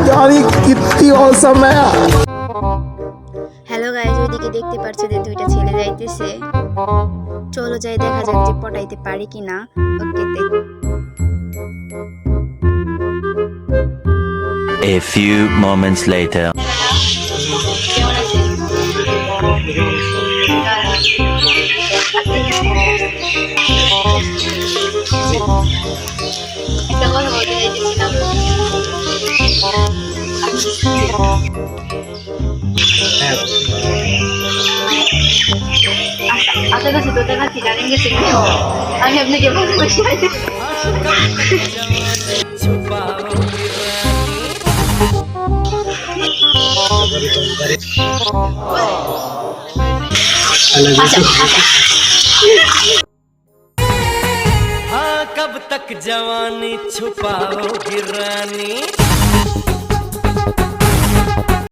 यार ये कितनी औसम है। হ্যালো গাইজ, ওইদিকে দেখতে পাচ্ছ যে দুইটা ছেলে যাইতেছে। চলো যাই, দেখা যাক যে পটাইতে পারি কিনা। ওকে, A few moments later. আপনার কাছে তোদের কাছে জানেন গেছে কেউ? আমি আপনাকে ভালোবাসি। हाँ, कब तक जवानी छुपाओगी रानी।